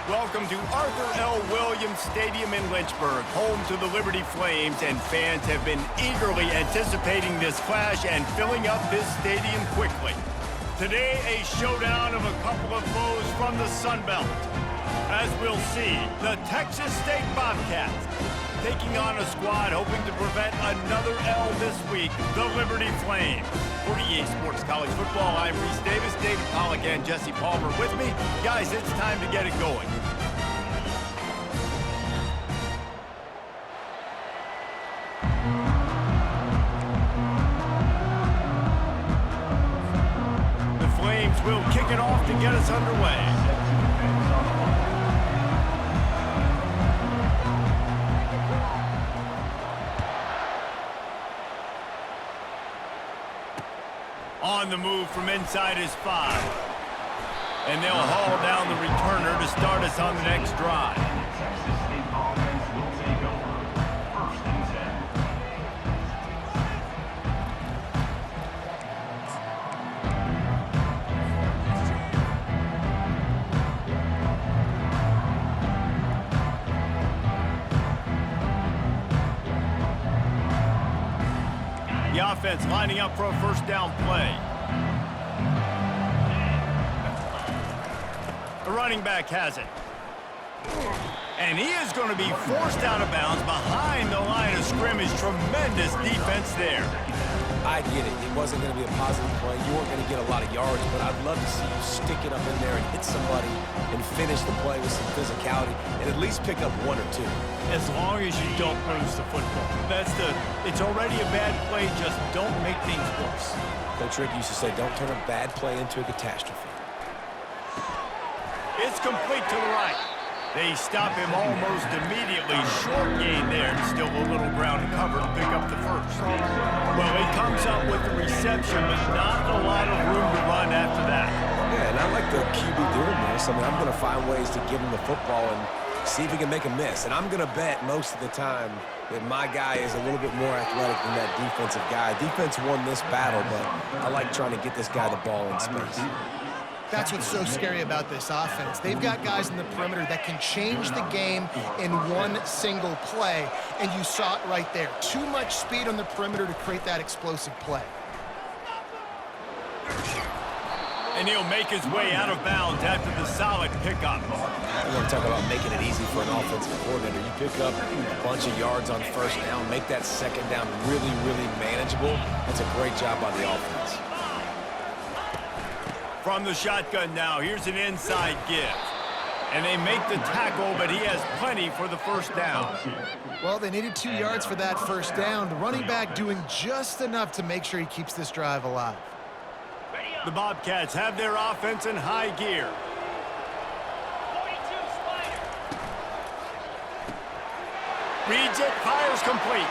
Welcome to Arthur L. Williams Stadium in Lynchburg, home to the Liberty Flames, and fans have been eagerly anticipating this clash and filling up this stadium quickly. Today, a showdown of a couple of foes from the Sun Belt. As we'll see, the Texas State Bobcats taking on a squad hoping to prevent another L this week, the Liberty Flames. For EA Sports College Football, I'm Reese Davis, David Pollack, and Jesse Palmer with me. Guys, it's time to get it going. The Flames will kick it off to get us underway. On the move from inside his 5. And they'll haul down the returner to start us on the next drive. Texas State offense will take over. 1st and 10. The offense lining up for a first down play. The running back has it. And he is going to be forced out of bounds behind the line of scrimmage. Tremendous defense there. I get it. It wasn't going to be a positive play. You weren't going to get a lot of yards, but I'd love to see you stick it up in there and hit somebody and finish the play with some physicality and at least pick up 1 or 2. As long as you don't lose the football. It's already a bad play. Just don't make things worse. Coach Rick used to say, don't turn a bad play into a catastrophe. It's complete to the right. They stop him almost immediately. Short gain there, and still a little ground to cover to pick up the first. Well, he comes up with the reception, but not a lot of room to run after that. Yeah, and I like the QB doing this. I mean, I'm going to find ways to give him the football and see if he can make a miss. And I'm going to bet most of the time that my guy is a little bit more athletic than that defensive guy. Defense won this battle, but I like trying to get this guy the ball in space. That's what's so scary about this offense. They've got guys in the perimeter that can change the game in one single play, and you saw it right there. Too much speed on the perimeter to create that explosive play. And he'll make his way out of bounds after the solid pickup. I want to talk about making it easy for an offensive coordinator. You pick up a bunch of yards on first down, make that second down really, really manageable. That's a great job by the offense. From the shotgun now, here's an inside give. And they make the tackle, but he has plenty for the first down. Well, they needed 2 yards for that first down. The running back doing just enough to make sure he keeps this drive alive. The Bobcats have their offense in high gear. Reads it, fires complete.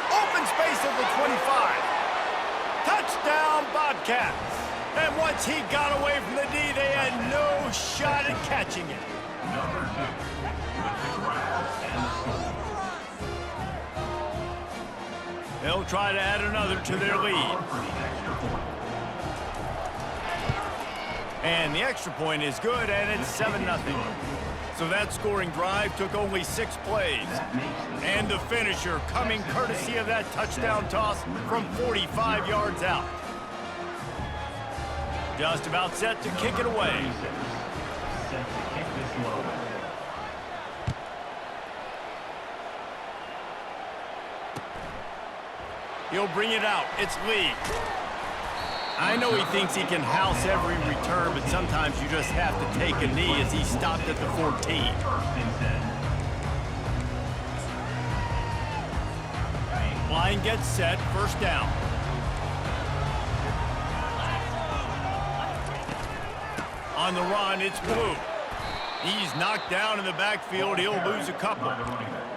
Open space at the 25. Touchdown, Bobcats. And once he got away from the D, they had no shot at catching it. Number 2 with the grab and the score. They'll try to add another to their lead. And the extra point is good, and it's 7-0. So that scoring drive took only 6 plays. And the finisher coming courtesy of that touchdown toss from 45 yards out. Just about set to kick it away. Set to kick this one. He'll bring it out. It's Lee. I know he thinks he can house every return, but sometimes you just have to take a knee as he stopped at the 14. 1st and 10. Line gets set, first down. On the run, it's Blue. He's knocked down in the backfield. He'll lose a couple.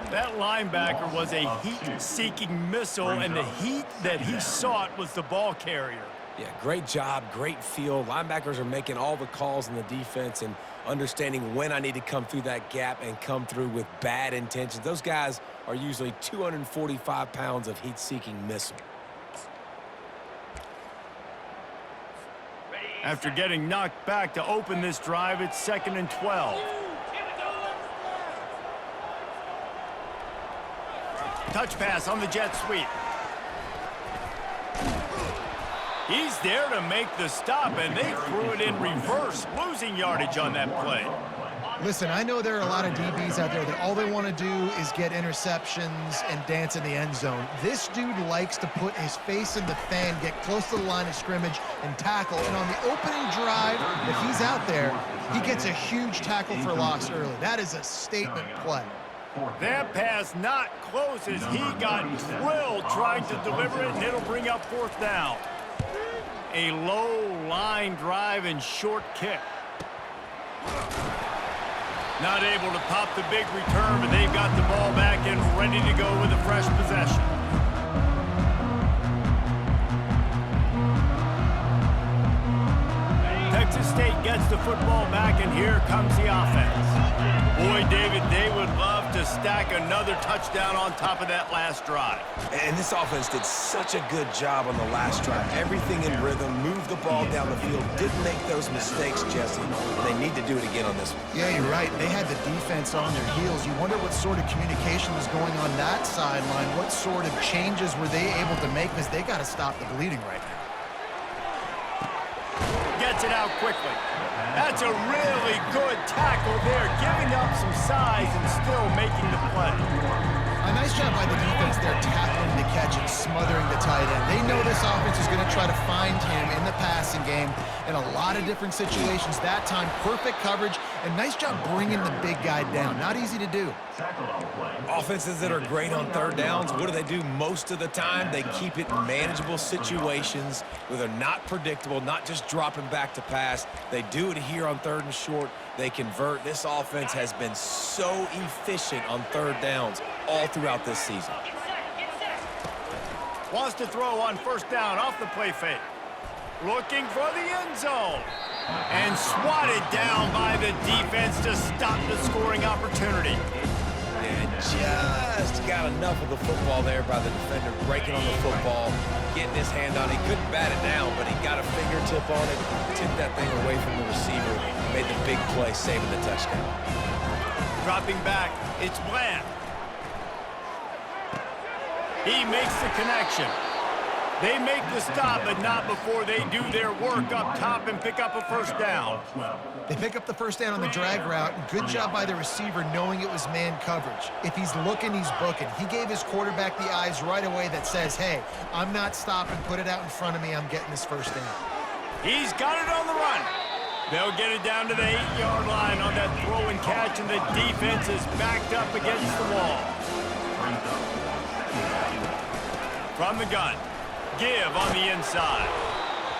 That linebacker was a heat-seeking missile, and the heat that he sought was the ball carrier. Yeah, great job, great feel. Linebackers are making all the calls in the defense and understanding when I need to come through that gap and come through with bad intentions. Those guys are usually 245 pounds of heat-seeking missile. After getting knocked back to open this drive, it's 2nd and 12. Touch pass on the jet sweep. He's there to make the stop, and they threw it in reverse, losing yardage on that play. Listen, I know there are a lot of DBs out there that all they want to do is get interceptions and dance in the end zone. This dude likes to put his face in the fan, get close to the line of scrimmage, and tackle. And on the opening drive that he's out there, he gets a huge tackle for loss early. That is a statement play. That pass not close as he got drilled trying to deliver it, and it'll bring up 4th down. A low line drive and short kick. Not able to pop the big return, but they've got the ball back and ready to go with a fresh possession. Texas State gets the football back, and here comes the offense. Boy, David, they would love to stack another touchdown on top of that last drive. And this offense did such a good job on the last drive. Everything in rhythm, moved the ball down the field, didn't make those mistakes, Jesse, and they need to do it again on this one. Yeah, you're right. They had the defense on their heels. You wonder what sort of communication was going on that sideline. What sort of changes were they able to make, because they got to stop the bleeding right now. Gets it out quickly. That's a really good tackle there, giving up some size and still making the play. A nice job by the defense there, tackling the catch and smothering the tight end. They know this offense is going to try to find him in the passing game in a lot of different situations. That time, perfect coverage, and nice job bringing the big guy down. Not easy to do. Offenses that are great on 3rd downs, what do most of the time? They keep it in manageable situations where they're not predictable, not just dropping back to pass. They do it here on 3rd and short. They convert. This offense has been so efficient on 3rd downs all throughout this season. Wants to throw on 1st down off the play fake. Looking for the end zone. And swatted down by the defense to stop the scoring opportunity. And just got enough of the football there by the defender, breaking on the football, getting his hand on it. He couldn't bat it down, but he got a fingertip on it, tipped that thing away from the receiver, made the big play, saving the touchdown. Dropping back, it's Bland. He makes the connection. They make the stop, but not before they do their work up top and pick up a 1st down. They pick up the 1st down on the drag route. Good job by the receiver knowing it was man coverage. If he's looking, he's booking. He gave his quarterback the eyes right away that says, hey, I'm not stopping. Put it out in front of me. I'm getting this 1st down. He's got it on the run. They'll get it down to the 8-yard line on that throw and catch, and the defense is backed up against the wall. From the gun. Give on the inside.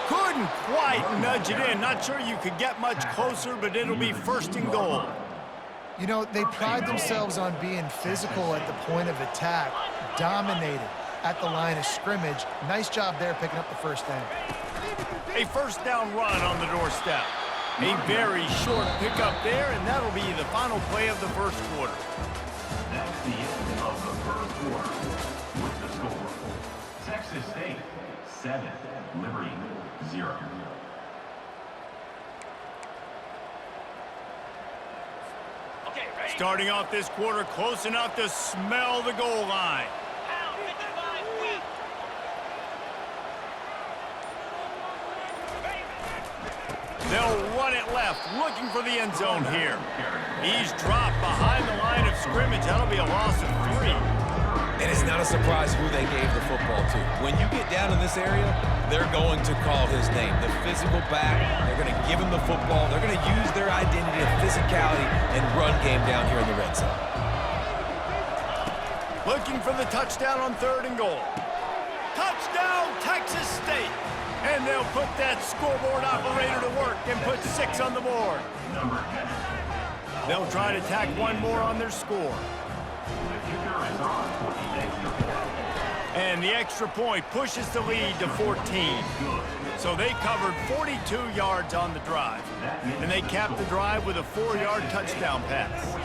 Couldn't quite nudge it in. Not sure you could get much closer, but it'll be 1st and goal. You know, they pride themselves on being physical at the point of attack, dominated at the line of scrimmage. Nice job there picking up the 1st down. A 1st down run on the doorstep. A very short pickup there, and that'll be the final play of the 1st quarter. That's the end of the 1st quarter. With the score, Texas State 7, Liberty 0. Starting off this quarter close enough to smell the goal line. They'll run it left, looking for the end zone here. He's dropped behind the line of scrimmage. That'll be a loss of 3. And it's not a surprise who they gave the football to. When you get down in this area, they're going to call his name. The physical back, they're going to give him the football. They're going to use their identity of physicality and run game down here in the red zone. Looking for the touchdown on 3rd and goal. Touchdown, Texas State. And they'll put that scoreboard operator to work and put 6 on the board. They'll try to tack one more on their score. And the extra point pushes the lead to 14. So they covered 42 yards on the drive. And they capped the drive with a 4-yard touchdown pass.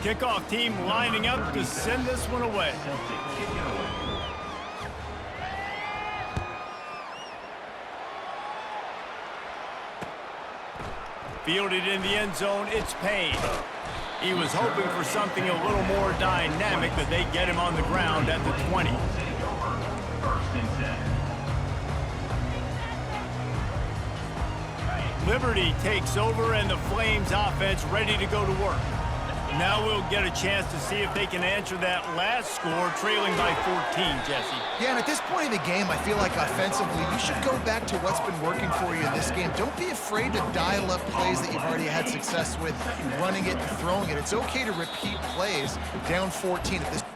Kickoff team lining up to send this one away. Fielded in the end zone, it's Payne. He was hoping for something a little more dynamic, but they get him on the ground at the 20. First and 10. Liberty takes over, and the Flames offense ready to go to work. Now we'll get a chance to see if they can answer that last score, trailing by 14, Jesse. Yeah, and at this point in the game, I feel like offensively, you should go back to what's been working for you in this game. Don't be afraid to dial up plays that you've already had success with, running it and throwing it. It's okay to repeat plays down 14 at this point.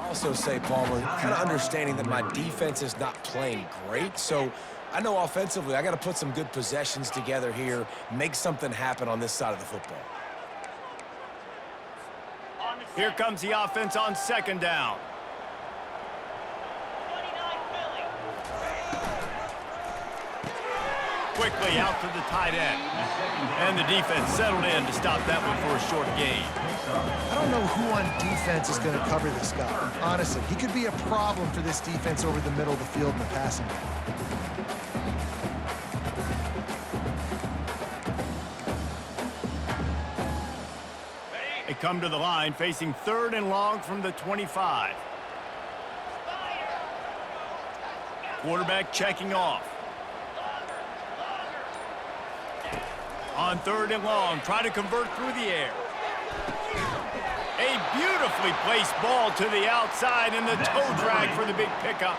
Also say, Palmer, kind of understanding that my defense is not playing great, so I know offensively I got to put some good possessions together here, make something happen on this side of the football. Here comes the offense on second down. Quickly out to the tight end. And the defense settled in to stop that one for a short gain. I don't know who on defense is going to cover this guy. Honestly, he could be a problem for this defense over the middle of the field in the passing game. They come to the line facing 3rd and long from the 25. Quarterback checking off. On 3rd and long, try to convert through the air. A beautifully placed ball to the outside and the toe drag for the big pickup.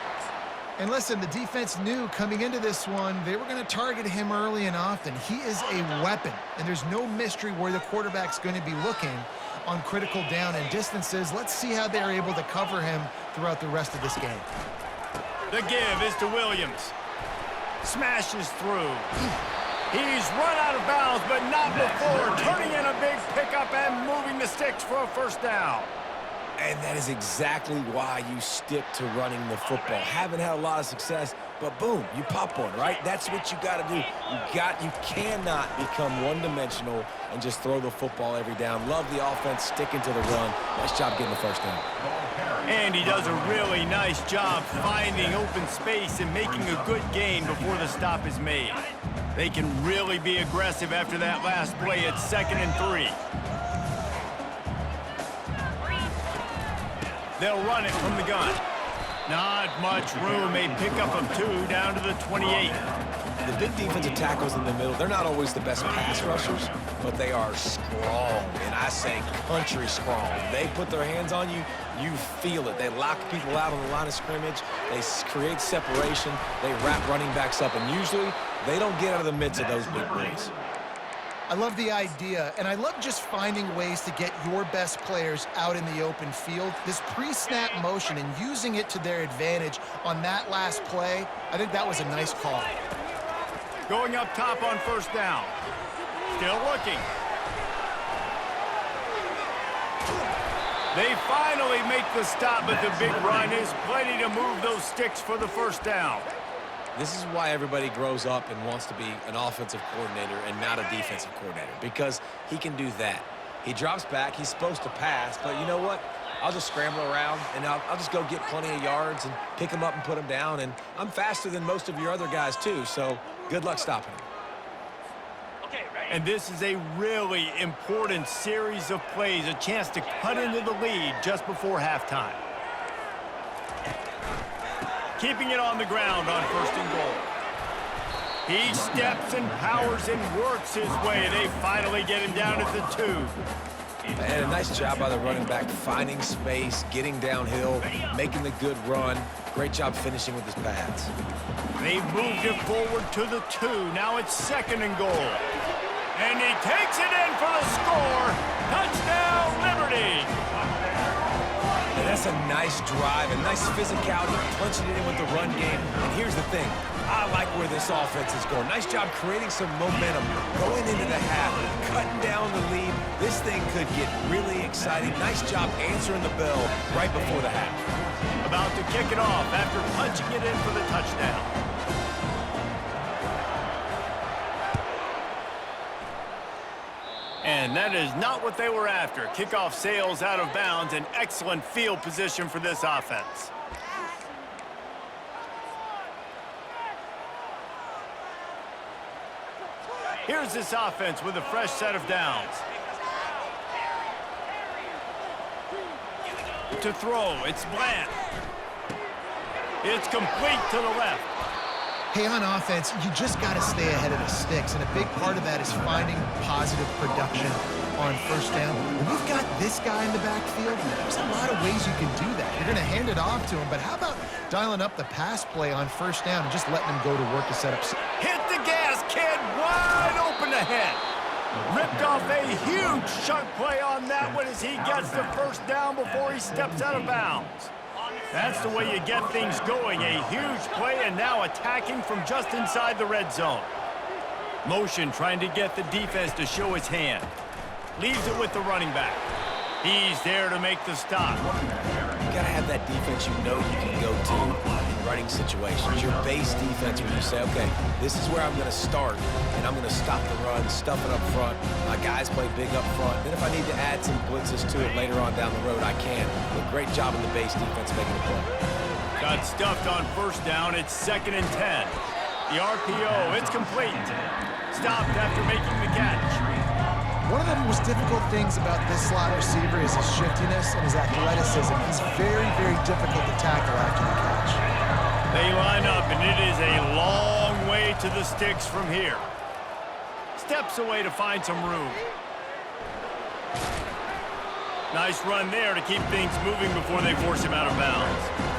And listen, the defense knew coming into this one, they were going to target him early and often. He is a weapon, and there's no mystery where the quarterback's going to be looking on critical down and distances. Let's see how they're able to cover him throughout the rest of this game. The give is to Williams. Smashes through. He's run out of bounds, but not before turning in a big pickup and moving the sticks for a first down. And that is exactly why you stick to running the football. Haven't had a lot of success, but boom, you pop one, right? That's what you got to do. You cannot become one-dimensional and just throw the football every down. Love the offense, sticking to the run. Nice job getting the first down. And he does a really nice job finding open space and making a good gain before the stop is made. They can really be aggressive after that last play at 2nd and 3. They'll run it from the gun. Not much room. A pickup of 2 down to the 28. The big defensive tackles in the middle, they're not always the best pass rushers, but they are strong, and I say country strong. They put their hands on you, you feel it. They lock people out on the line of scrimmage. They create separation. They wrap running backs up, and usually they don't get out of the midst of those big boys. I love the idea, and I love just finding ways to get your best players out in the open field. This pre-snap motion and using it to their advantage on that last play, I think that was a nice call. Going up top on first down. Still looking. They finally make the stop, but the big run is plenty to move those sticks for the first down. This is why everybody grows up and wants to be an offensive coordinator and not a defensive coordinator, because he can do that. He drops back. He's supposed to pass, but you know what? I'll just scramble around, and I'll just go get plenty of yards and pick them up and put them down, and I'm faster than most of your other guys too, so good luck stopping him. And this is a really important series of plays, a chance to cut into the lead just before halftime. Keeping it on the ground on 1st and goal. He steps and powers and works his way. They finally get him down at the 2. And a nice job by the running back, finding space, getting downhill, making the good run. Great job finishing with his pads. They've moved it forward to the 2. Now it's 2nd and goal. And he takes it in for the score. Touchdown, Liberty. And that's a nice drive, a nice physicality, punching it in with the run game. And here's the thing. I like where this offense is going. Nice job creating some momentum, going into the half, cutting down the lead. This thing could get really exciting. Nice job answering the bell right before the half. About to kick it off after punching it in for the touchdown. And that is not what they were after. Kickoff sails out of bounds, and excellent field position for this offense. Here's this offense with a fresh set of downs. To throw, it's Bland. It's complete to the left. Hey, on offense, you just got to stay ahead of the sticks, and a big part of that is finding positive production on first down. When you've got this guy in the backfield, there's a lot of ways you can do that. You're going to hand it off to him, but how about dialing up the pass play on first down and just letting him go to work to set up? Hit the gas, kid, wide open ahead. Ripped off a huge chunk play on that one as he gets the first down before he steps out of bounds. That's the way you get things going. A huge play, and now attacking from just inside the red zone. Motion trying to get the defense to show his hand. Leaves it with the running back. He's there to make the stop. You got to have that defense you know you can go to in running situations. Your base defense when you say, okay, this is where I'm going to start, and I'm going to stop the run, stuff it up front. My guys play big up front. Then if I need to add some blitzes to it later on down the road, I can. But great job in the base defense making the play. Got stuffed on first down. It's 2nd and 10. The RPO, it's complete. Stopped after making the catch. One of the most difficult things about this slot receiver is his shiftiness and his athleticism. He's very, very difficult to tackle after the catch. They line up, and it is a long way to the sticks from here. Steps away to find some room. Nice run there to keep things moving before they force him out of bounds.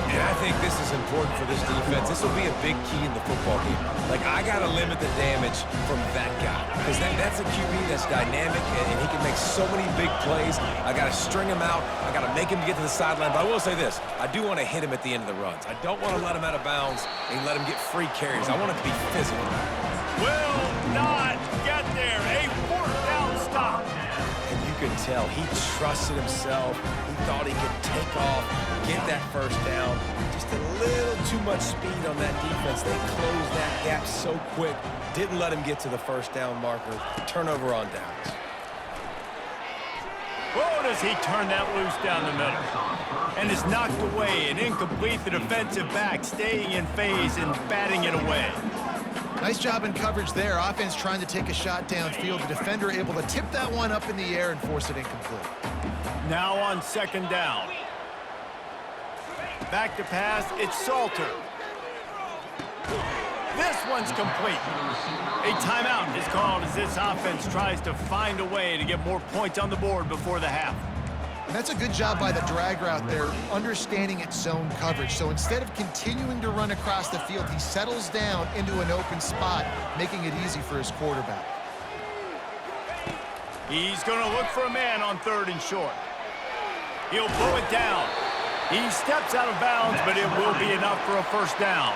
And I think this is important for this defense. This will be a big key in the football game. Like, I got to limit the damage from that guy. Because that's a QB that's dynamic, and he can make so many big plays. I got to string him out. I got to make him get to the sideline. But I will say this. I do want to hit him at the end of the runs. I don't want to let him out of bounds and let him get free carries. I want it to be physical. will not get there. A fourth down stop. And you could tell he trusted himself. He thought he could take off, get that first down. Just a little too much speed on that defense. They closed that gap so quick. Didn't let him get to the first down marker. Turnover on downs. Oh, does he turn that loose down the middle. And is knocked away and incomplete. The defensive back staying in phase and batting it away. Nice job in coverage there. Offense trying to take a shot downfield. The defender able to tip that one up in the air and force it incomplete. Now on second down. Back to pass, it's Salter. This one's complete. A timeout is called as this offense tries to find a way to get more points on the board before the half. And that's a good job by the drag route there, understanding its zone coverage. So instead of continuing to run across the field, he settles down into an open spot, making it easy for his quarterback. He's going to look for a man on third and short. He'll blow it down. He steps out of bounds, but it will be enough for a first down.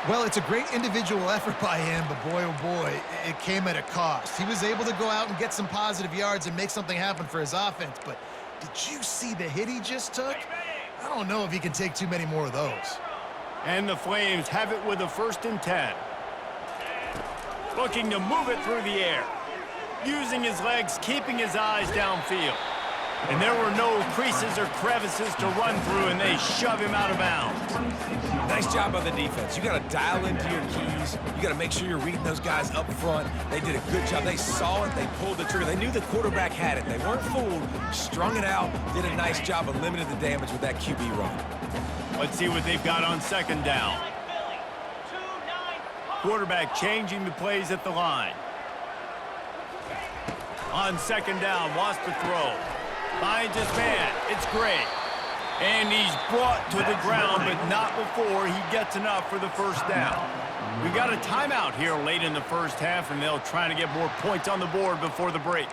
Well, it's a great individual effort by him, but boy, oh boy, it came at a cost. He was able to go out and get some positive yards and make something happen for his offense, but did you see the hit he just took? I don't know if he can take too many more of those. And the Flames have it with a 1st and 10. Looking to move it through the air. Using his legs, keeping his eyes downfield. And there were no creases or crevices to run through, and they shove him out of bounds. Nice job by the defense. You got to dial into your keys. You got to make sure you're reading those guys up front. They did a good job. They saw it. They pulled the trigger. They knew the quarterback had it. They weren't fooled. Strung it out. Did a nice job of limiting the damage with that QB run. Let's see what they've got on second down. Quarterback changing the plays at the line. On second down, wants to throw. Finds his man. It's great. And he's brought to the ground, but not before he gets enough for the first down. We got a timeout here late in the first half, and they'll try to get more points on the board before the break.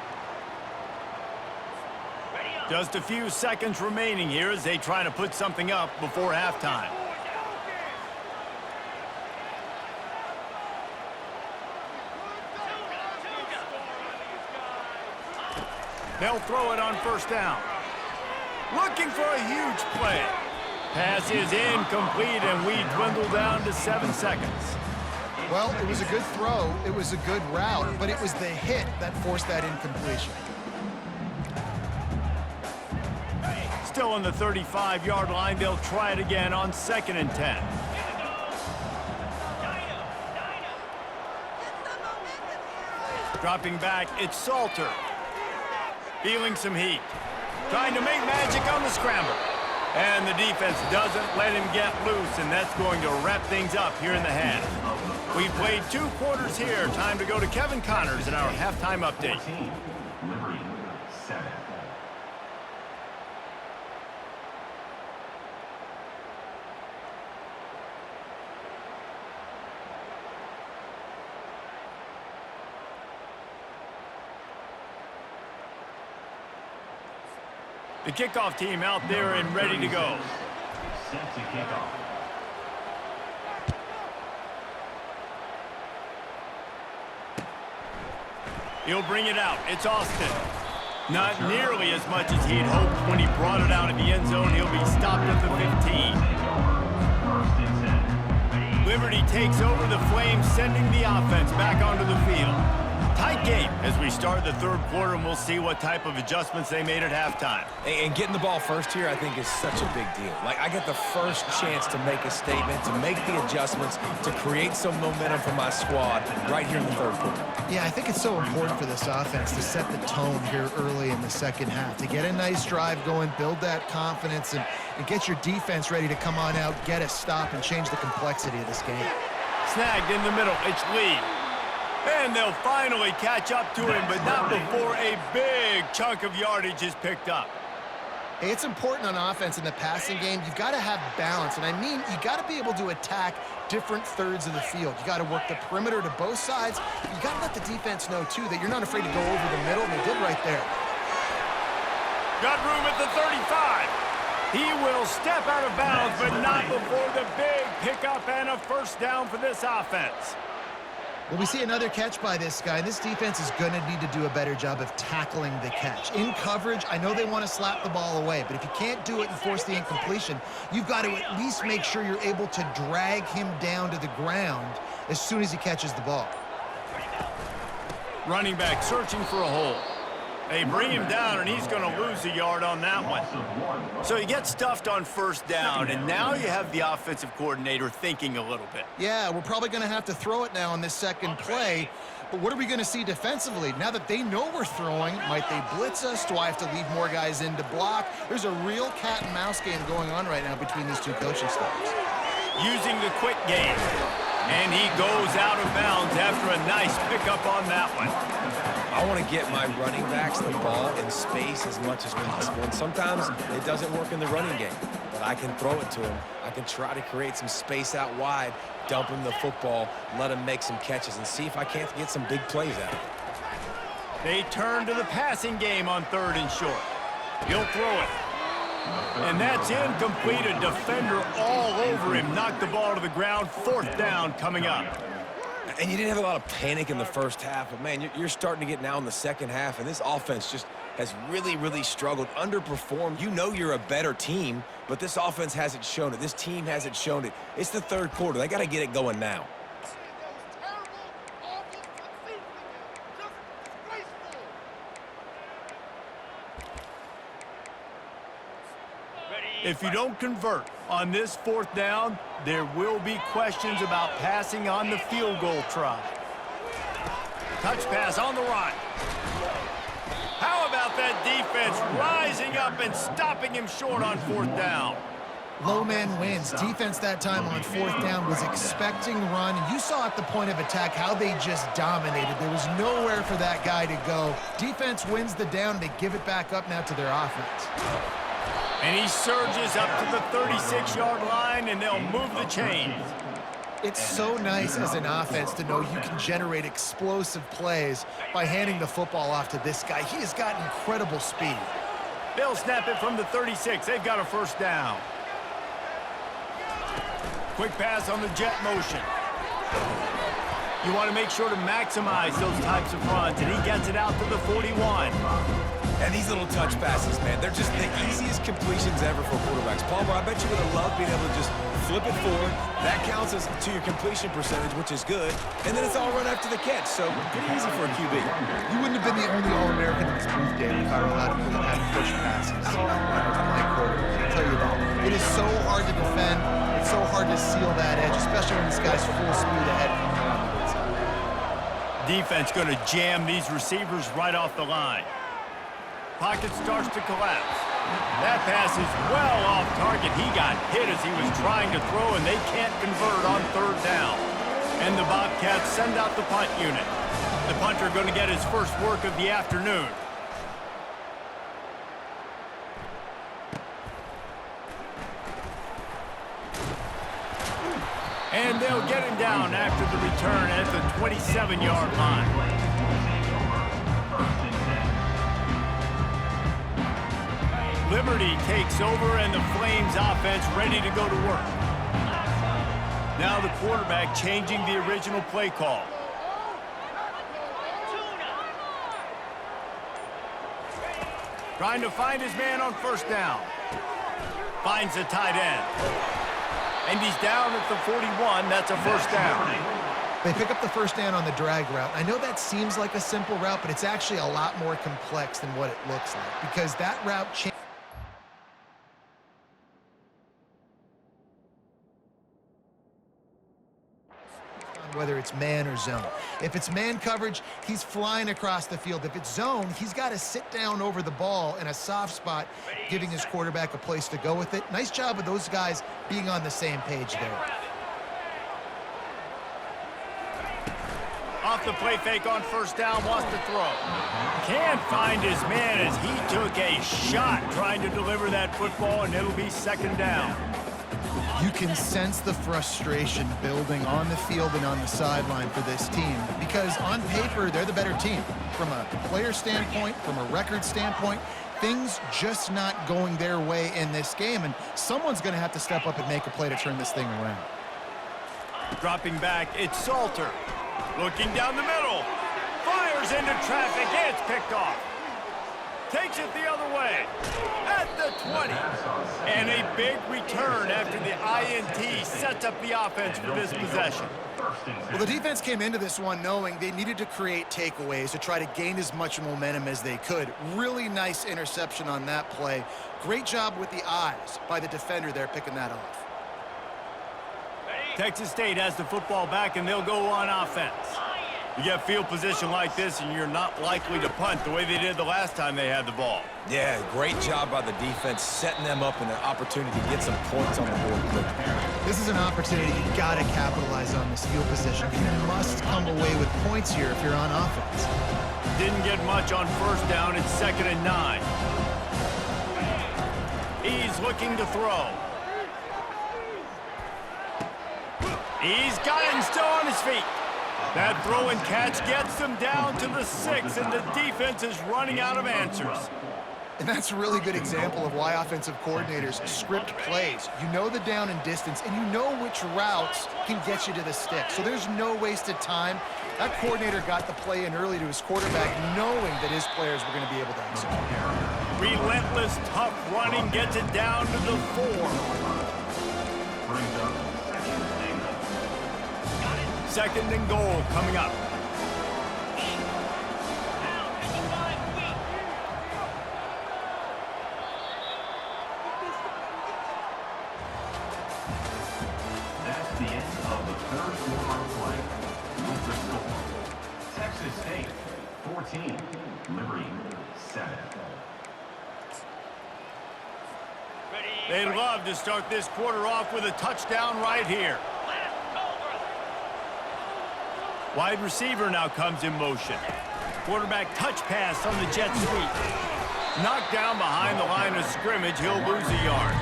Just a few seconds remaining here as they try to put something up before halftime. They'll throw it on first down. Looking for a huge play. Pass is incomplete, and we dwindle down to 7 seconds. Well, it was a good throw. It was a good route, but it was the hit that forced that incompletion. Still on the 35-yard line, they'll try it again on 2nd and 10. Dropping back, it's Salter. Feeling some heat. Trying to make magic on the scramble. And the defense doesn't let him get loose, and that's going to wrap things up here in the half. We've played 2 quarters here. Time to go to Kevin Connors in our halftime update. Liberty 7. The kickoff team out there and ready to go. Set to kick off. He'll bring it out. It's Austin. Not nearly as much as he'd hoped when he brought it out of the end zone. He'll be stopped at the 15. First and 10. Liberty takes over the Flames, sending the offense back onto the field. Tight game as we start the third quarter, and we'll see what type of adjustments they made at halftime. And getting the ball first here, I think, is such a big deal. Like, I get the first chance to make a statement, to make the adjustments, to create some momentum for my squad right here in the third quarter. Yeah, I think it's so important for this offense to set the tone here early in the second half, to get a nice drive going, build that confidence, and get your defense ready to come on out, get a stop, and change the complexity of this game. Snagged in the middle, it's Lee. And they'll finally catch up to him, but not before a big chunk of yardage is picked up. Hey, it's important on offense in the passing game. You've got to have balance, and I mean you got to be able to attack different thirds of the field. You got to work the perimeter to both sides. You got to let the defense know, too, that you're not afraid to go over the middle, and they did right there. Got room at the 35. He will step out of bounds, but not before the big pickup and a first down for this offense. Well, we see another catch by this guy. This defense is going to need to do a better job of tackling the catch. In coverage, I know they want to slap the ball away, but if you can't do it and force the incompletion, you've got to at least make sure you're able to drag him down to the ground as soon as he catches the ball. Running back searching for a hole. They bring him down, and he's going to lose a yard on that one. So he gets stuffed on first down, and now you have the offensive coordinator thinking a little bit. Yeah, we're probably going to have to throw it now on this second play. But what are we going to see defensively? Now that they know we're throwing, might they blitz us? Do I have to leave more guys in to block? There's a real cat and mouse game going on right now between these two coaching staffs. Using the quick game. And he goes out of bounds after a nice pickup on that one. I want to get my running backs the ball in space as much as possible. And sometimes it doesn't work in the running game, but I can throw it to him. I can try to create some space out wide, dump him the football, let him make some catches, and see if I can't get some big plays out of it. They turn to the passing game on 3rd and short. He'll throw it. And that's incomplete. A defender all over him. Knocked the ball to the ground. 4th down coming up. And you didn't have a lot of panic in the first half, but, man, you're starting to get now in the second half, and this offense just has really, really struggled, underperformed. You know you're a better team, but this offense hasn't shown it. This team hasn't shown it. It's the 3rd quarter. They got to get it going now. If you don't convert on this 4th down, there will be questions about passing on the field goal try. Touch pass on the run. How about that defense rising up and stopping him short on 4th down? Low man wins. Defense that time on 4th down was expecting run. And you saw at the point of attack how they just dominated. There was nowhere for that guy to go. Defense wins the down. They give it back up now to their offense. And he surges up to the 36-yard line, and they'll move the chains. It's so nice as an offense to know you can generate explosive plays by handing the football off to this guy. He has got incredible speed. They'll snap it from the 36. They've got a 1st down. Quick pass on the jet motion. You want to make sure to maximize those types of runs, and he gets it out to the 41. And these little touch passes, man, they're just the easiest completions ever for quarterbacks. Palmer, I bet you would have loved being able to just flip it forward. That counts as to your completion percentage, which is good. And then it's all run after the catch, so pretty easy for a QB. You wouldn't have been the only All-American in this booth, Dave, if I were allowed to put that push passes. My quarterback, I'll tell you that. It is so hard to defend. It's so hard to seal that edge, especially when this guy's full speed ahead coming around the inside. Defense going to jam these receivers right off the line. Pocket starts to collapse. That pass is well off target. He got hit as he was trying to throw, and they can't convert on 3rd down. And the Bobcats send out the punt unit. The punter going to get his first work of the afternoon. And they'll get him down after the return at the 27-yard line. Liberty takes over, and the Flames offense ready to go to work. Now the quarterback changing the original play call. Trying to find his man on 1st down. Finds the tight end. And he's down at the 41. That's a 1st down. They pick up the 1st down on the drag route. I know that seems like a simple route, but it's actually a lot more complex than what it looks like, because that route changes. Whether it's man or zone. If it's man coverage, he's flying across the field. If it's zone, he's got to sit down over the ball in a soft spot, giving his quarterback a place to go with it. Nice job of those guys being on the same page there. Off the play fake on 1st down, wants to throw. Can't find his man as he took a shot trying to deliver that football, and it'll be 2nd down. You can sense the frustration building on the field and on the sideline for this team, because on paper, they're the better team. From a player standpoint, from a record standpoint, things just not going their way in this game, and someone's going to have to step up and make a play to turn this thing around. Dropping back, it's Salter. Looking down the middle. Fires into traffic. It's picked off. Takes it the other way. At the 20. And a big return after the INT sets up the offense for this possession. Well, the defense came into this one knowing they needed to create takeaways to try to gain as much momentum as they could. Really nice interception on that play. Great job with the eyes by the defender there picking that off. Texas State has the football back, and they'll go on offense. You get field position like this, and you're not likely to punt the way they did the last time they had the ball. Yeah, great job by the defense, setting them up in an opportunity to get some points on the board quickly. This is an opportunity you got to capitalize on this field position. You must come away with points here if you're on offense. Didn't get much on first down. It's 2nd and 9. He's looking to throw. He's got it and still on his feet. That throw and catch gets them down to the 6, and the defense is running out of answers. And that's a really good example of why offensive coordinators script plays. You know the down and distance, and you know which routes can get you to the stick. So there's no wasted time. That coordinator got the play in early to his quarterback, knowing that his players were going to be able to execute. Relentless, tough running gets it down to the 4. Second and goal coming up. That's the end of the third quarter of play. With the score, Texas State 14, Liberty 7. They'd love to start this quarter off with a touchdown right here. Wide receiver now comes in motion. Quarterback touch pass on the jet sweep. Knocked down behind the line of scrimmage. He'll lose a yard.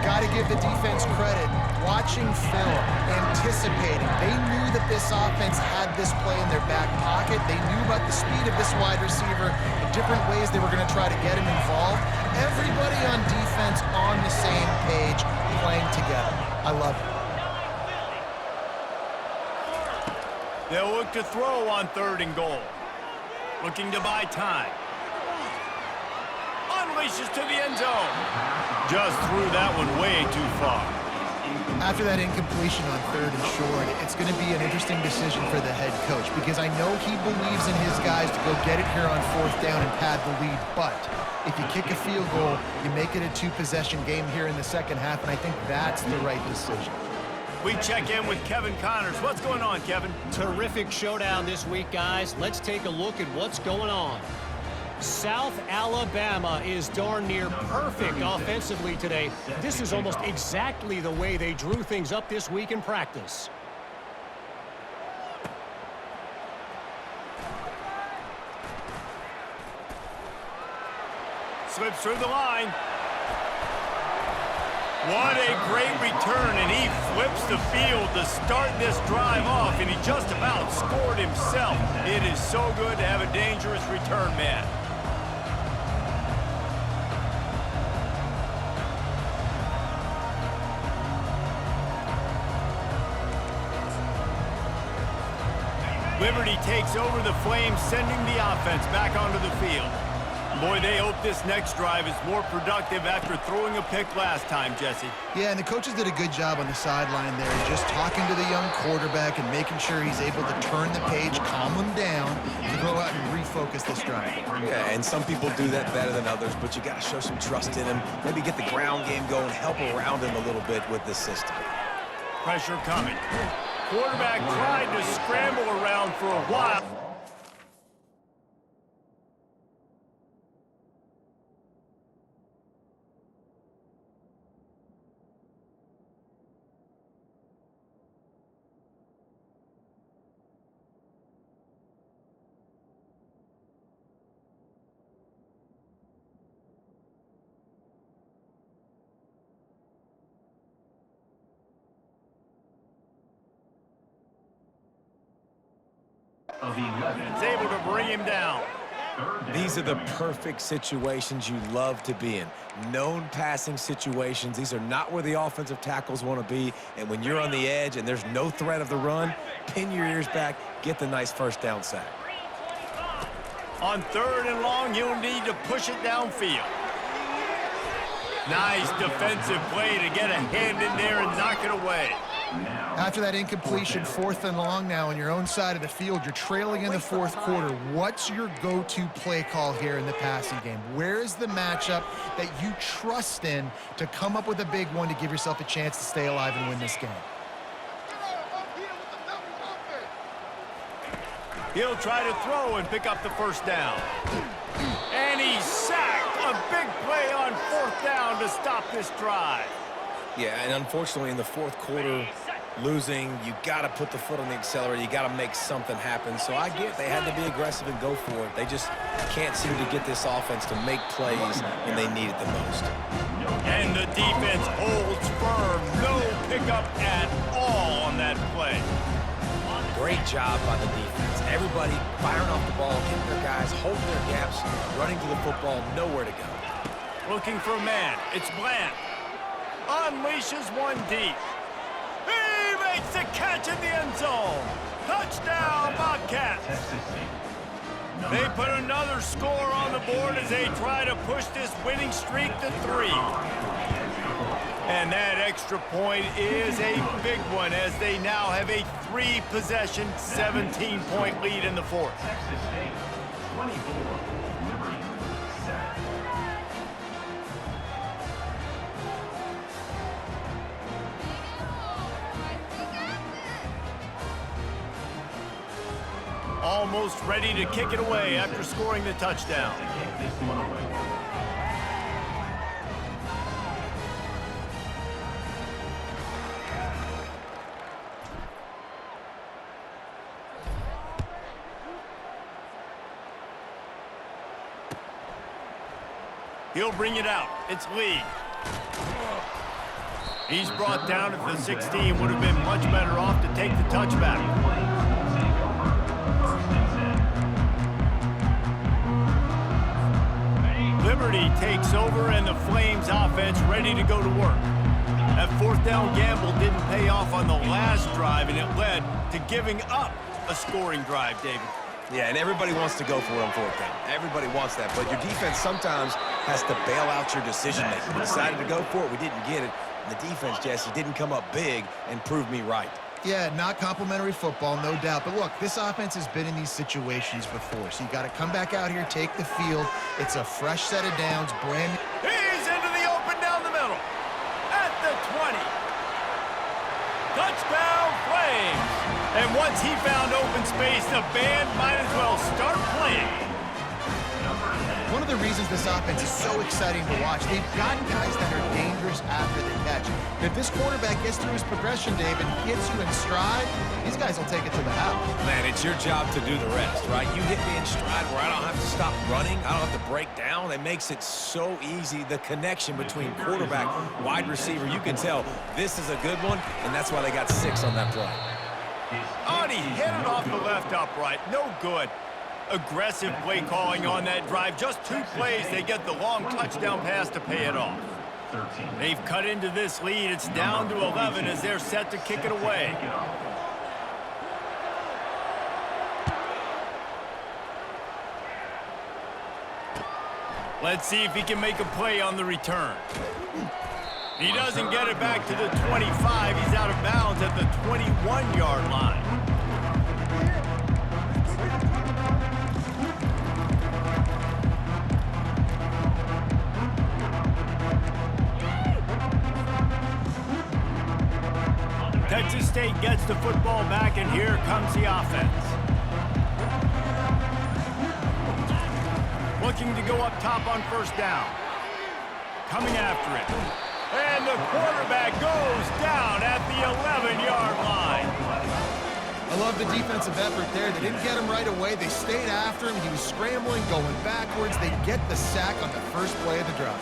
Got to give the defense credit. Watching film, anticipating. They knew that this offense had this play in their back pocket. They knew about the speed of this wide receiver, the different ways they were going to try to get him involved. Everybody on defense on the same page, playing together. I love it. They'll look to throw on 3rd and goal. Looking to buy time. Unleashes to the end zone. Just threw that one way too far. After that incompletion on 3rd and short, it's going to be an interesting decision for the head coach because I know he believes in his guys to go get it here on 4th down and pad the lead, but if you kick a field goal, you make it a 2-possession game here in the second half, and I think that's the right decision. We check in with Kevin Connors. What's going on, Kevin? Terrific showdown this week, guys. Let's take a look at what's going on. South Alabama is darn near perfect offensively today. This is almost exactly the way they drew things up this week in practice. Slips through the line. What a great return, and he flips the field to start this drive off, and he just about scored himself. It is so good to have a dangerous return man. Liberty takes over the Flames, sending the offense back onto the field. Boy, they hope this next drive is more productive after throwing a pick last time, Jesse. Yeah, and the coaches did a good job on the sideline there, just talking to the young quarterback and making sure he's able to turn the page, calm him down, to go out and refocus this drive. Yeah, and some people do that better than others, but you got to show some trust in him. Maybe get the ground game going, help around him a little bit with this system. Pressure coming. Quarterback tried to scramble around for a while. Of 11. It's able to bring him down. These are the perfect situations you love to be in. Known passing situations. These are not where the offensive tackles want to be. And when you're on the edge and there's no threat of the run, pin your ears back, get the nice first down sack. On 3rd and long, he'll need to push it downfield. Nice defensive play to get a hand in there and knock it away. After that incompletion, 4th and long now on your own side of the field, you're trailing in the 4th quarter. What's your go-to play call here in the passing game? Where is the matchup that you trust in to come up with a big one to give yourself a chance to stay alive and win this game? He'll try to throw and pick up the first down. And he's sacked. A big play on 4th down to stop this drive. Yeah, and unfortunately in the 4th quarter, losing, you got to put the foot on the accelerator. You got to make something happen. So I get they had to be aggressive and go for it. They just can't seem to get this offense to make plays when they need it the most. And the defense holds firm. No pickup at all on that play. Great job by the defense. Everybody firing off the ball, hitting their guys, holding their gaps, running to the football, nowhere to go. Looking for a man. It's Bland. Unleashes one deep. He makes the catch in the end zone. Touchdown, Bobcats. They put another score on the board as they try to push this winning streak to 3. And that extra point is a big one as they now have a 3-possession, 17-point lead in the 4th. Texas State, 24, Liberty, 7. Almost ready to kick it away after scoring the touchdown. To kick this one away. He'll bring it out. It's Lee. He's brought down at the 16. Would have been much better off to take the touchback. Liberty takes over and the Flames offense ready to go to work. That 4th down gamble didn't pay off on the last drive, and it led to giving up a scoring drive, David. Yeah, and everybody wants to go for it on 4th down. Everybody wants that, but your defense sometimes has to bail out your decision-making. We decided to go for it. We didn't get it. And the defense, Jesse, didn't come up big and prove me right. Yeah, not complimentary football, no doubt. But look, this offense has been in these situations before, so you got to come back out here, take the field. It's a fresh set of downs, brand new. He's into the open down the middle. At the 20. Touchdown, Flames. And once he found open space, the band might as well start playing. One of the reasons this offense is so exciting to watch, they've got guys that are dangerous after the catch. And if this quarterback gets through his progression, David, hits you in stride, these guys will take it to the house. Man, it's your job to do the rest, right? You hit me in stride where I don't have to stop running. I don't have to break down. It makes it so easy. The connection between quarterback, wide receiver, you can tell this is a good one, and that's why they got 6 on that play. Oh, and he hit it off the left upright. No good. Aggressive play calling on that drive. Just 2 plays, they get the long touchdown pass to pay it off. They've cut into this lead. It's down to 11 as they're set to kick it away. Let's see if he can make a play on the return. He doesn't get it back to the 25. He's out of bounds at the 21-yard line. Texas State gets the football back, and here comes the offense. Looking to go up top on first down. Coming after it. And the quarterback goes down at the 11-yard line. I love the defensive effort there. They didn't get him right away. They stayed after him. He was scrambling, going backwards. They get the sack on the first play of the drive.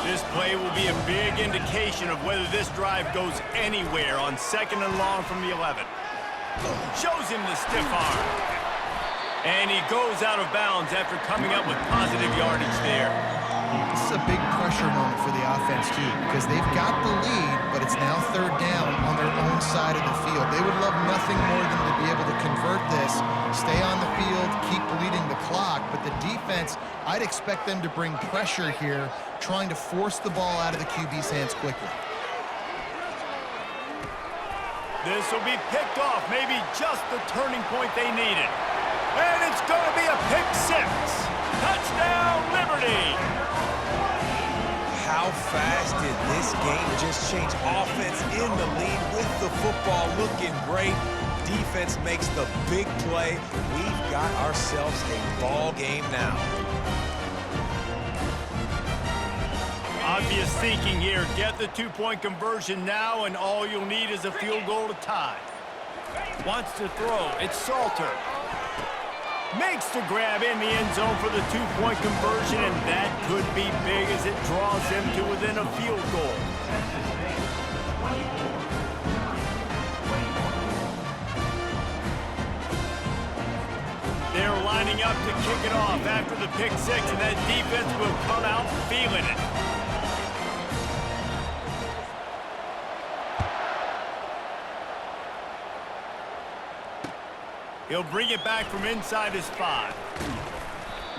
This play will be a big indication of whether this drive goes anywhere on 2nd and long from the 11. Shows him the stiff arm. And he goes out of bounds after coming up with positive yardage there. This is a big pressure moment for the offense, too, because they've got the lead, but it's now third down on their own side of the field. They would love nothing more than to be able to convert this, stay on the field, keep bleeding the clock, but the defense, I'd expect them to bring pressure here, trying to force the ball out of the QB's hands quickly. This will be picked off, maybe just the turning point they needed. And it's going to be a pick six. Touchdown, Liberty. How fast did this game just change? Offense in the lead with the football looking great. Defense makes the big play. We've got ourselves a ball game now. Obvious thinking here. Get the two-point conversion now, and all you'll need is a field goal to tie. Wants to throw. It's Salter. Makes the grab in the end zone for the two-point conversion, and that could be big as it draws him to within a field goal. They're lining up to kick it off after the pick six, and that defense will come out feeling it. He'll bring it back from inside his 5.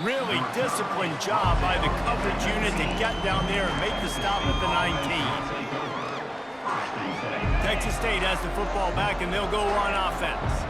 Really disciplined job by the coverage unit to get down there and make the stop at the 19. Texas State has the football back, and they'll go on offense.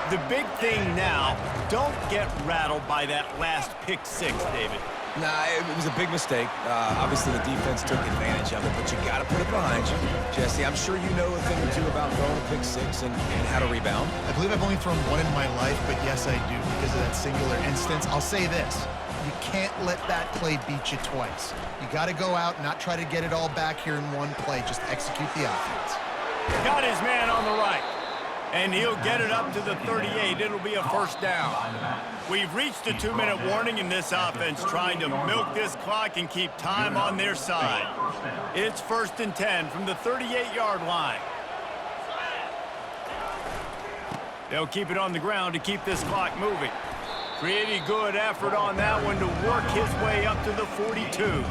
The big thing now, don't get rattled by that last pick six, David. Nah, it was a big mistake. Obviously, the defense took advantage of it, but you got to put it behind you. Jesse, I'm sure you know a thing or two about throwing a pick six and how to rebound. I believe I've only thrown one in my life, but yes, I do because of that singular instance. I'll say this. You can't let that play beat you twice. You got to go out and not try to get it all back here in one play. Just execute the offense. Got his man on the right. And he'll get it up to the 38. It'll be a first down. We've reached the 2-minute warning in this offense, trying to milk this clock and keep time on their side. It's 1st and 10 from the 38-yard line. They'll keep it on the ground to keep this clock moving. Pretty good effort on that one to work his way up to the 42.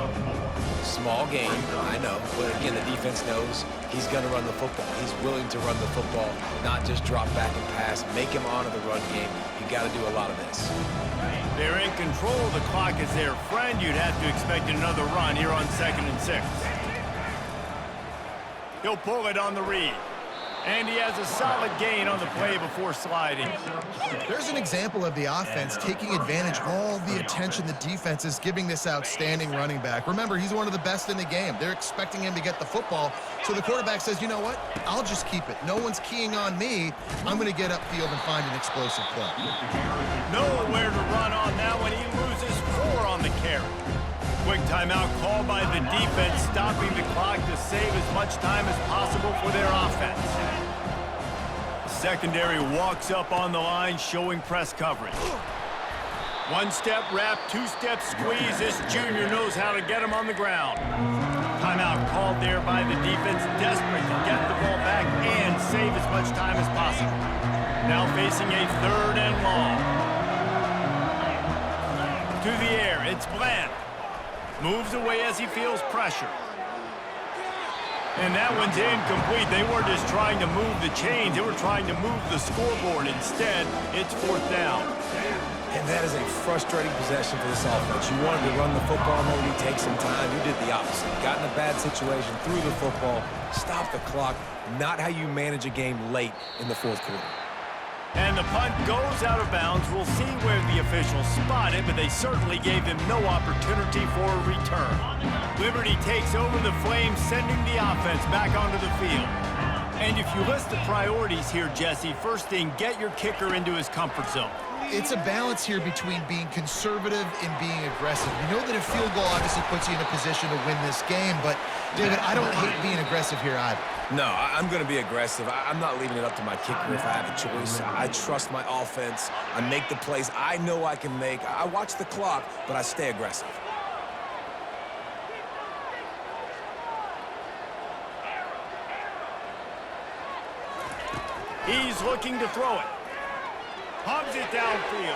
Small game, I know, but again, the defense knows he's going to run the football. He's willing to run the football, not just drop back and pass, make him honor the run game. You got to do a lot of this. They're in control. The clock is their friend. You'd have to expect another run here on 2nd and 6. He'll pull it on the read. And he has a solid gain on the play before sliding. There's an example of the offense taking advantage of all the attention the defense is giving this outstanding running back. Remember, he's one of the best in the game. They're expecting him to get the football. So the quarterback says, you know what? I'll just keep it. No one's keying on me. I'm going to get upfield and find an explosive play. Nowhere to run on that one. He loses 4 on the carry. Quick timeout called by the defense, stopping the clock to save as much time as possible for their offense. Secondary walks up on the line, showing press coverage. 1-step wrap, 2-step squeeze. This junior knows how to get him on the ground. Timeout called there by the defense, desperate to get the ball back and save as much time as possible. Now facing a 3rd and long. To the air, it's Bland. Moves away as he feels pressure. And that one's incomplete. They weren't just trying to move the chains. They were trying to move the scoreboard. Instead, it's 4th down. And that is a frustrating possession for this offense. You wanted to run the football, maybe take some time. You did the opposite. Got in a bad situation, threw the football, stopped the clock. Not how you manage a game late in the 4th quarter. And the punt goes out of bounds. We'll see where the officials spot it, but they certainly gave them no opportunity for a return. Liberty takes over the Flames, sending the offense back onto the field. And if you list the priorities here, Jesse, first thing, get your kicker into his comfort zone. It's a balance here between being conservative and being aggressive. You know that a field goal obviously puts you in a position to win this game, but, David, I don't hate being aggressive here either. No, I'm going to be aggressive. I'm not leaving it up to my kicker if I have a choice. I trust my offense. I make the plays I know I can make. I watch the clock, but I stay aggressive. He's looking to throw it. Pumps it downfield.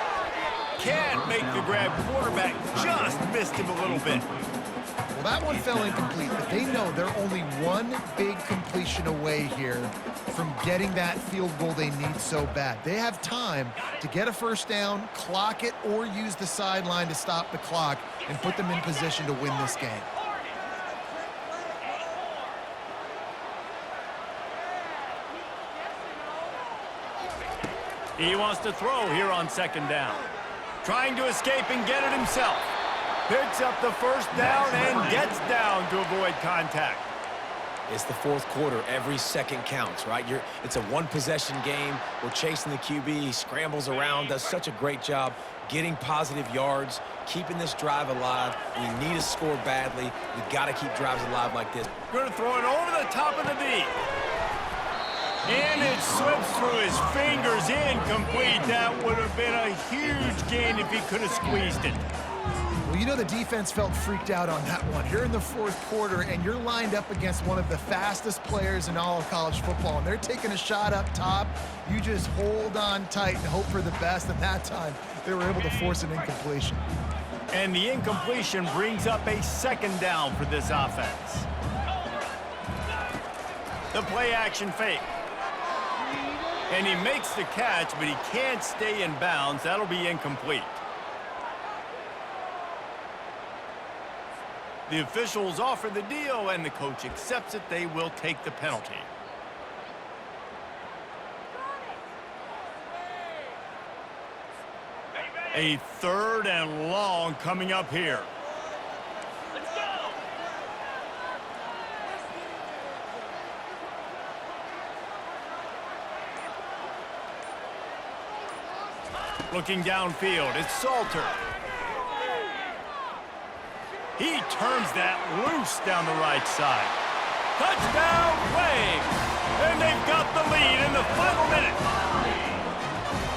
can't make the grab. Quarterback just missed him a little bit. Well, that one fell incomplete, but they know they're only one big completion away here from getting that field goal they need so bad. They have time to get a first down, clock it, or use the sideline to stop the clock and put them in position to win this game. He wants to throw here on second down. Trying to escape and get it himself. Picks up the first down and gets down to avoid contact. It's the fourth quarter. Every second counts, right? It's a one-possession game. We're chasing the QB. He scrambles around, does such a great job getting positive yards, keeping this drive alive. We need a score badly. We got to keep drives alive like this. Going to throw it over the top of the D. And it slips through his fingers, incomplete. That would have been a huge gain if he could have squeezed it. Well, you know the defense felt freaked out on that one. You're in the fourth quarter, and you're lined up against one of the fastest players in all of college football, and they're taking a shot up top. You just hold on tight and hope for the best, and that time they were able to force an incompletion. And the incompletion brings up a second down for this offense. The play-action fake. And he makes the catch, but he can't stay in bounds. That'll be incomplete. The officials offer the deal, and the coach accepts it. They will take the penalty. A third and long coming up here. Looking downfield, it's Salter. He turns that loose down the right side. Touchdown, Flames! And they've got the lead in the final minute.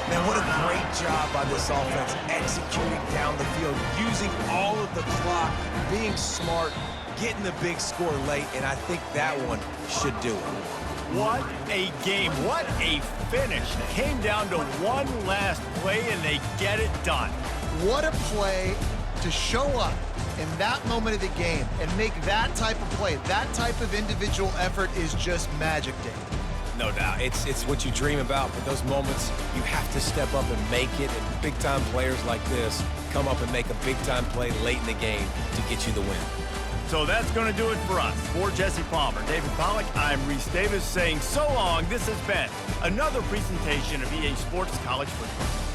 Man, what a great job by this offense executing down the field, using all of the clock, being smart, getting the big score late, and I think that one should do it. What a game. What a finish. Came down to one last play, and they get it done. What a play to show up in that moment of the game and make that type of play. That type of individual effort is just magic, Dave. No doubt. It's what you dream about, but those moments, you have to step up and make it, and big-time players like this come up and make a big-time play late in the game to get you the win. So that's going to do it for us. For Jesse Palmer, David Pollack, I'm Reese Davis saying so long. This has been another presentation of EA Sports College Football.